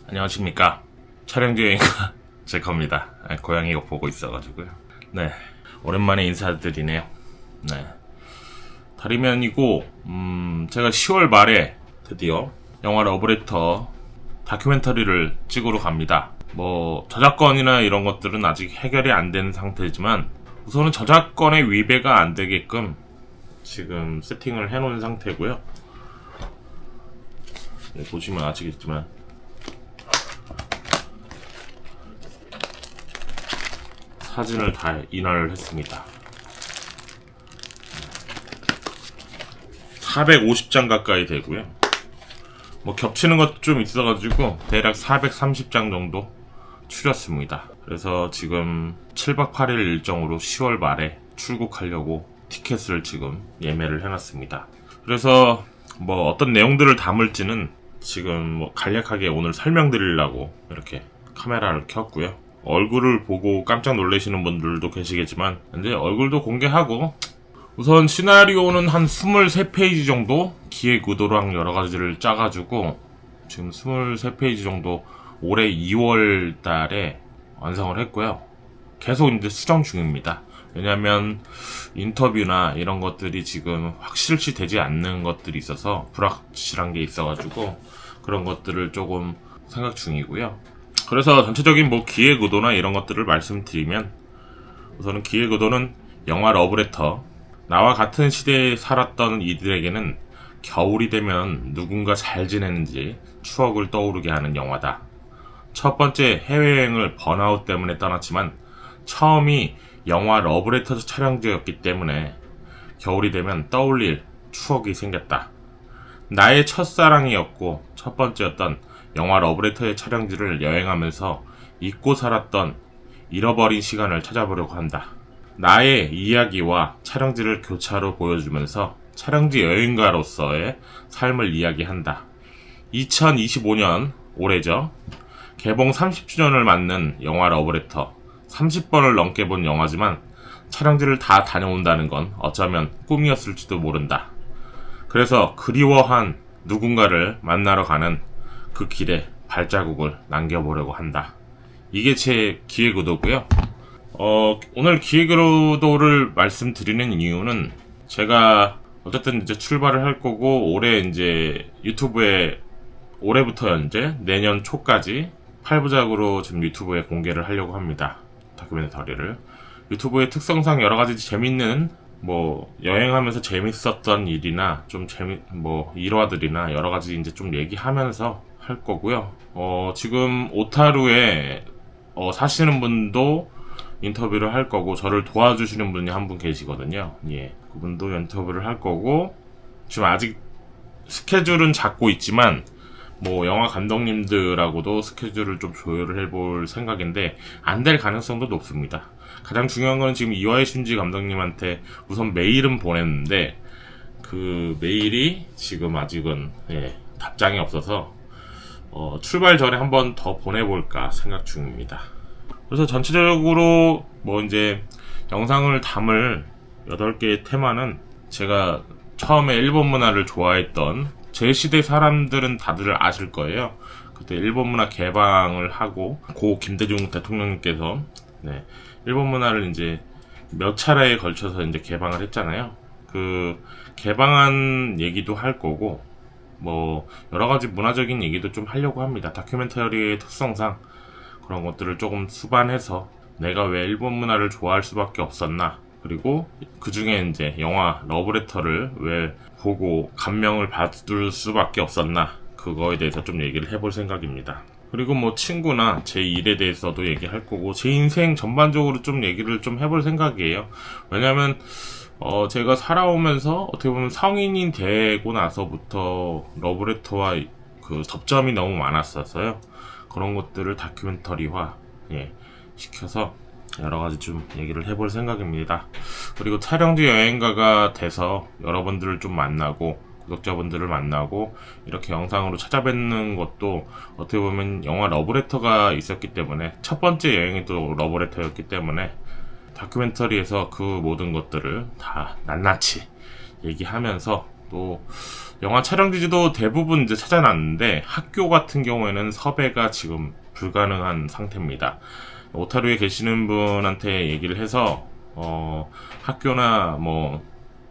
안녕하십니까. 촬영 중이니까 제 겁니다. 고양이가 보고 있어가지고요. 네, 오랜만에 인사드리네요. 네, 다리면이고 제가 10월 말에 드디어 영화 러브레터 다큐멘터리를 찍으러 갑니다. 뭐 저작권이나 이런 것들은 아직 해결이 안 된 상태지만 우선은 저작권의 위배가 안 되게끔 지금 세팅을 해놓은 상태고요. 네, 보시면 아시겠지만 사진을 다 인화를 했습니다. 450장 가까이 되고요. 뭐 겹치는 것도 좀 있어가지고 대략 430장 정도 추렸습니다. 그래서 지금 7박 8일 일정으로 10월 말에 출국하려고 티켓을 지금 예매를 해놨습니다. 그래서 뭐 어떤 내용들을 담을지는 지금 뭐 간략하게 오늘 설명드리려고 이렇게 카메라를 켰고요. 얼굴을 보고 깜짝 놀라시는 분들도 계시겠지만 이제 얼굴도 공개하고 우선 시나리오는 한 23페이지 정도 기획 의도랑 여러 가지를 짜가지고 지금 23페이지 정도 올해 2월 달에 완성을 했고요. 계속 이제 수정 중입니다. 왜냐면 인터뷰나 이런 것들이 지금 확실시 되지 않는 것들이 있어서 불확실한 게 있어가지고 그런 것들을 조금 생각 중이고요. 그래서 전체적인 뭐 기획 의도나 이런 것들을 말씀드리면 우선은 기획 의도는 영화 러브레터, 나와 같은 시대에 살았던 이들에게는 겨울이 되면 누군가 잘 지내는지 추억을 떠오르게 하는 영화다. 첫 번째 해외여행을 번아웃 때문에 떠났지만 처음이 영화 러브레터 촬영지였기 때문에 겨울이 되면 떠올릴 추억이 생겼다. 나의 첫사랑이었고 첫 번째였던 영화 러브레터의 촬영지를 여행하면서 잊고 살았던 잃어버린 시간을 찾아보려고 한다. 나의 이야기와 촬영지를 교차로 보여주면서 촬영지 여행가로서의 삶을 이야기한다. 2025년 올해죠. 개봉 30주년을 맞는 영화 러브레터. 30번을 넘게 본 영화지만 촬영지를 다 다녀온다는 건 어쩌면 꿈이었을지도 모른다. 그래서 그리워한 누군가를 만나러 가는 그 길에 발자국을 남겨보려고 한다. 이게 제 기획 의도고요. 오늘 기획 의도를 말씀드리는 이유는 제가 어쨌든 이제 출발을 할 거고 올해 이제 유튜브에 올해부터 현재 내년 초까지 8부작으로 지금 유튜브에 공개를 하려고 합니다. 다큐멘터리를. 유튜브의 특성상 여러 가지 재밌는 뭐 여행하면서 재밌었던 일이나 좀 뭐 일화들이나 여러 가지 이제 좀 얘기하면서 할 거고요. 지금 오타루에 사시는 분도 인터뷰를 할 거고 저를 도와주시는 분이 한 분 계시거든요. 예, 그분도 인터뷰를 할 거고 지금 아직 스케줄은 잡고 있지만 뭐 영화 감독님들하고도 스케줄을 좀 조율을 해볼 생각인데 안 될 가능성도 높습니다. 가장 중요한 건 지금 이와이 슌지 감독님한테 우선 메일은 보냈는데 그 메일이 지금 아직은 답장이 없어서 출발 전에 한번 더 보내볼까 생각 중입니다. 그래서 전체적으로 뭐 이제 영상을 담을 8개의 테마는 제가 처음에 일본 문화를 좋아했던 제 시대 사람들은 다들 아실 거예요. 그때 일본 문화 개방을 하고 고 김대중 대통령님께서 일본 문화를 이제 몇 차례에 걸쳐서 이제 개방을 했잖아요. 그 개방한 얘기도 할 거고 뭐 여러 가지 문화적인 얘기도 좀 하려고 합니다. 다큐멘터리의 특성상 그런 것들을 조금 수반해서 내가 왜 일본 문화를 좋아할 수밖에 없었나, 그리고 그 중에 이제 영화 러브레터를 왜 보고 감명을 받을 수밖에 없었나, 그거에 대해서 좀 얘기를 해볼 생각입니다. 그리고 뭐 친구나 제 일에 대해서도 얘기할 거고 제 인생 전반적으로 좀 얘기를 좀 해볼 생각이에요. 왜냐면 제가 살아오면서 어떻게 보면 성인이 되고 나서부터 러브레터와 그 접점이 너무 많았어서요. 그런 것들을 다큐멘터리화 시켜서 여러 가지 좀 얘기를 해볼 생각입니다. 그리고 촬영지 여행가가 돼서 여러분들을 좀 만나고 구독자분들을 만나고 이렇게 영상으로 찾아뵙는 것도 어떻게 보면 영화 러브레터가 있었기 때문에 첫 번째 여행이 또 러브레터였기 때문에 다큐멘터리에서 그 모든 것들을 다 낱낱이 얘기하면서 또 영화 촬영지도 대부분 이제 찾아놨는데 학교 같은 경우에는 섭외가 지금 불가능한 상태입니다. 오타루에 계시는 분한테 얘기를 해서 학교나 뭐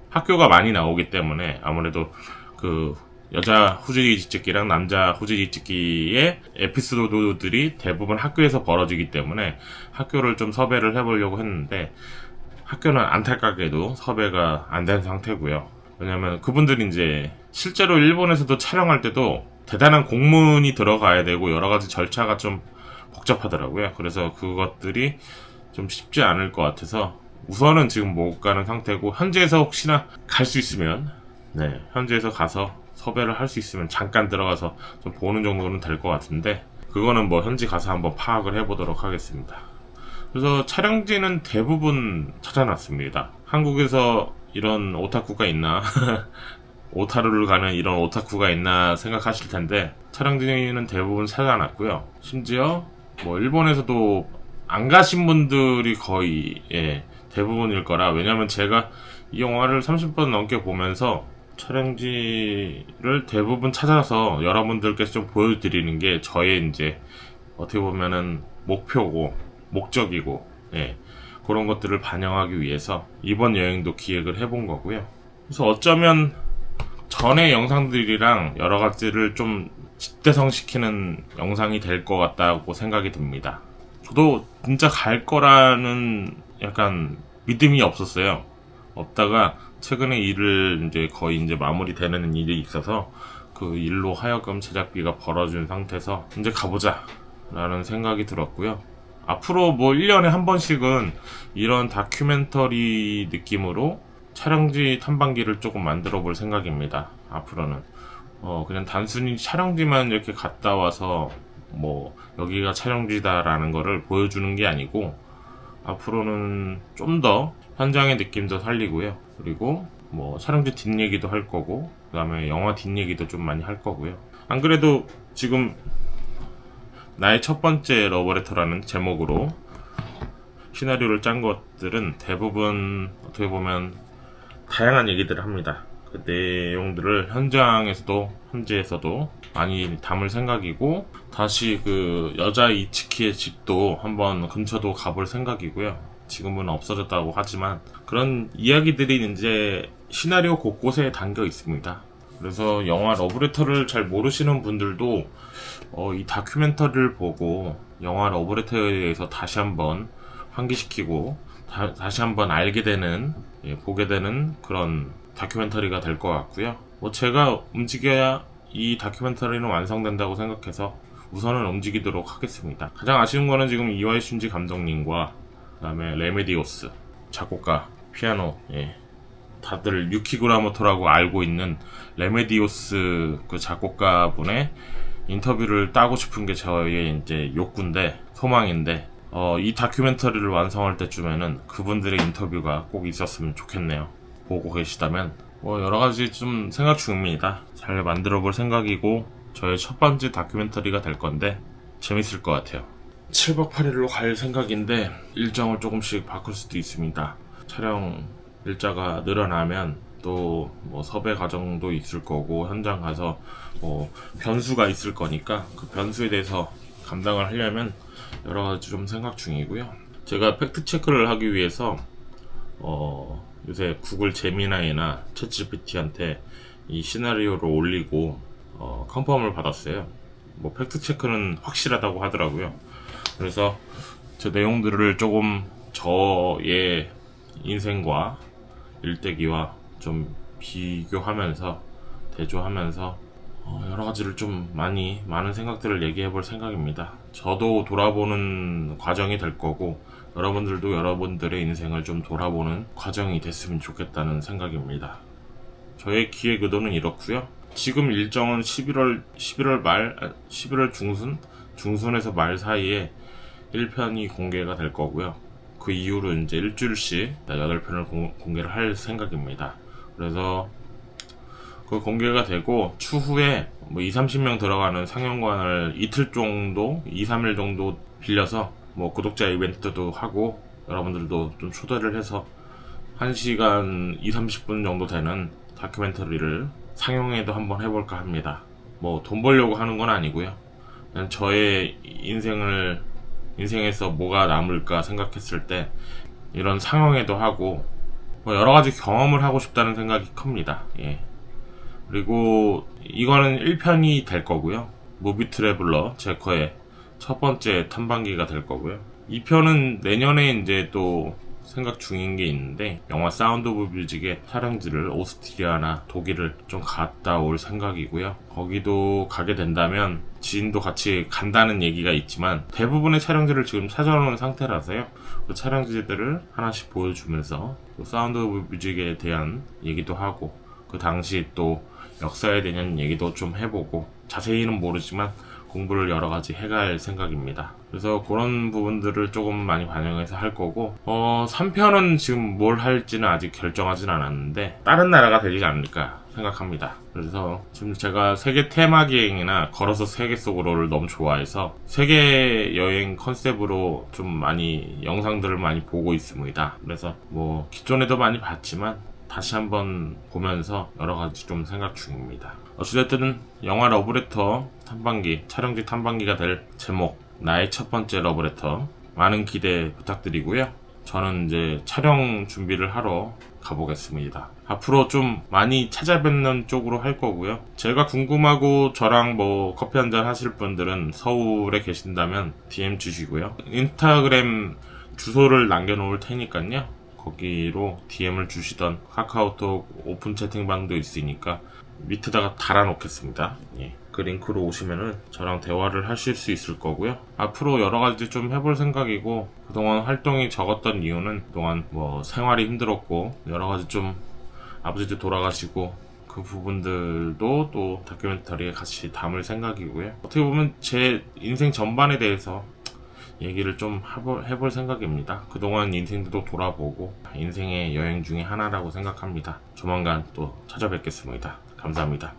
학교가 많이 나오기 때문에 아무래도 그 여자 후지기 찍기랑 남자 후지기 찍기의 에피소드들이 대부분 학교에서 벌어지기 때문에 학교를 좀 섭외를 해보려고 했는데 학교는 안타깝게도 섭외가 안 된 상태고요. 왜냐면 그분들이 이제 실제로 일본에서도 촬영할 때도 대단한 공문이 들어가야 되고 여러 가지 절차가 좀 복잡하더라고요. 그래서 그것들이 좀 쉽지 않을 것 같아서 우선은 지금 못 가는 상태고, 현지에서 혹시나 갈 수 있으면 현지에서 가서 섭외를 할 수 있으면 잠깐 들어가서 좀 보는 정도는 될 것 같은데, 그거는 뭐 현지 가서 한번 파악을 해보도록 하겠습니다. 그래서 촬영지는 대부분 찾아놨습니다. 한국에서 이런 오타쿠가 있나 오타루를 가는 이런 오타쿠가 있나 생각하실 텐데, 촬영지는 대부분 찾아놨고요. 심지어 뭐 일본에서도 안 가신 분들이 거의 대부분일 거라. 왜냐면 제가 이 영화를 30번 넘게 보면서 촬영지를 대부분 찾아서 여러분들께 좀 보여드리는 게 저의 이제 어떻게 보면은 목표고 목적이고 그런 것들을 반영하기 위해서 이번 여행도 기획을 해본 거고요. 그래서 어쩌면 전의 영상들이랑 여러 가지를 좀 집대성시키는 영상이 될 것 같다고 생각이 듭니다. 저도 진짜 갈 거라는 약간 믿음이 없었어요. 없다가 최근에 일을 이제 거의 이제 마무리되는 일이 있어서 그 일로 하여금 제작비가 벌어진 상태에서 이제 가보자 라는 생각이 들었고요. 앞으로 뭐 1년에 한 번씩은 이런 다큐멘터리 느낌으로 촬영지 탐방기를 조금 만들어 볼 생각입니다. 앞으로는 그냥 단순히 촬영지만 이렇게 갔다 와서 뭐 여기가 촬영지다라는 거를 보여주는 게 아니고, 앞으로는 좀 더 현장의 느낌도 살리고요. 그리고 뭐 촬영지 뒷얘기도 할 거고, 그 다음에 영화 뒷얘기도 좀 많이 할 거고요. 안 그래도 지금 나의 첫 번째 러브레터라는 제목으로 시나리오를 짠 것들은 대부분 어떻게 보면 다양한 얘기들을 합니다. 그 내용들을 현장에서도 현지에서도 많이 담을 생각이고, 다시 그 여자 이츠키의 집도 한번 근처도 가볼 생각이고요. 지금은 없어졌다고 하지만 그런 이야기들이 이제 시나리오 곳곳에 담겨 있습니다. 그래서 영화 러브레터를 잘 모르시는 분들도 이 다큐멘터리를 보고 영화 러브레터에 대해서 다시 한번 환기시키고 다시 한번 알게 되는, 보게 되는 그런 다큐멘터리가 될 것 같고요. 뭐 제가 움직여야 이 다큐멘터리는 완성된다고 생각해서 우선은 움직이도록 하겠습니다. 가장 아쉬운 거는 지금 이와이 슌지 감독님과 그 다음에 레메디오스 작곡가, 피아노, 다들 유키구라모토라고 알고 있는 레메디오스 그 작곡가분의 인터뷰를 따고 싶은 게 저의 이제 욕구인데, 소망인데, 이 다큐멘터리를 완성할 때쯤에는 그분들의 인터뷰가 꼭 있었으면 좋겠네요. 보고 계시다면 뭐 여러가지 좀 생각 중입니다. 잘 만들어 볼 생각이고 저의 첫 번째 다큐멘터리가 될 건데 재밌을 것 같아요. 7박 8일로 갈 생각인데 일정을 조금씩 바꿀 수도 있습니다. 촬영 일자가 늘어나면 또 뭐 섭외 과정도 있을 거고, 현장 가서 뭐 변수가 있을 거니까 그 변수에 대해서 감당을 하려면 여러 가지 좀 생각 중이고요. 제가 팩트 체크를 하기 위해서 요새 구글 제미나이나 챗GPT한테 이 시나리오를 올리고 컨펌을 받았어요. 뭐 팩트 체크는 확실하다고 하더라고요. 그래서 제 내용들을 조금 저의 인생과 일대기와 좀 비교하면서 대조하면서 여러 가지를 좀 많은 생각들을 얘기해 볼 생각입니다. 저도 돌아보는 과정이 될 거고, 여러분들도 여러분들의 인생을 좀 돌아보는 과정이 됐으면 좋겠다는 생각입니다. 저의 기획 의도는 이렇고요. 지금 일정은 11월 말, 11월 중순에서 말 사이에 1편이 공개가 될 거고요. 그 이후로 이제 일주일씩 8편을 공개를 할 생각입니다. 그래서 그 공개가 되고 추후에 뭐 20-30명 들어가는 상영관을 이틀 정도, 2-3일 정도 빌려서 뭐 구독자 이벤트도 하고 여러분들도 좀 초대를 해서 1시간 20-30분 정도 되는 다큐멘터리를 상영회도 한번 해볼까 합니다. 뭐 돈 벌려고 하는 건 아니고요. 그냥 저의 인생에서 뭐가 남을까 생각했을 때 이런 상영회도 하고 뭐 여러 가지 경험을 하고 싶다는 생각이 큽니다. 예. 그리고 이거는 1편이 될 거고요. 무비 트래블러 제커의 첫 번째 탐방기가 될 거고요. 2편은 내년에 이제 또 생각 중인 게 있는데, 영화 사운드 오브 뮤직의 촬영지를 오스트리아나 독일을 좀 갔다 올 생각이고요. 거기도 가게 된다면 지인도 같이 간다는 얘기가 있지만 대부분의 촬영지를 지금 찾아놓은 상태라서요. 그 촬영지들을 하나씩 보여주면서 또 사운드 오브 뮤직에 대한 얘기도 하고, 그 당시 또 역사에 대한 얘기도 좀 해보고, 자세히는 모르지만 공부를 여러 가지 해갈 생각입니다. 그래서 그런 부분들을 조금 많이 반영해서 할 거고, 3편은 지금 뭘 할지는 아직 결정하진 않았는데 다른 나라가 되지 않을까 생각합니다. 그래서 지금 제가 세계 테마 기행이나 걸어서 세계 속으로를 너무 좋아해서 세계 여행 컨셉으로 좀 많이 영상들을 많이 보고 있습니다. 그래서 뭐 기존에도 많이 봤지만 다시 한번 보면서 여러 가지 좀 생각 중입니다. 어찌됐든 영화 러브레터 탐방기, 촬영지 탐방기가 될 제목, 나의 첫 번째 러브레터, 많은 기대 부탁드리고요. 저는 이제 촬영 준비를 하러 가보겠습니다. 앞으로 좀 많이 찾아뵙는 쪽으로 할 거고요. 제가 궁금하고 저랑 뭐 커피 한잔 하실 분들은 서울에 계신다면 DM 주시고요. 인스타그램 주소를 남겨놓을 테니까요. 거기로 DM을 주시던 카카오톡 오픈 채팅방도 있으니까 밑에다가 달아놓겠습니다. 예. 그 링크로 오시면은 저랑 대화를 하실 수 있을 거고요. 앞으로 여러 가지 좀 해볼 생각이고, 그동안 활동이 적었던 이유는 그동안 뭐 생활이 힘들었고 여러 가지 좀 아버지도 돌아가시고 그 부분들도 또 다큐멘터리에 같이 담을 생각이고요. 어떻게 보면 제 인생 전반에 대해서 얘기를 좀 해볼 생각입니다. 그동안 인생도 돌아보고 인생의 여행 중에 하나라고 생각합니다. 조만간 또 찾아뵙겠습니다. 감사합니다.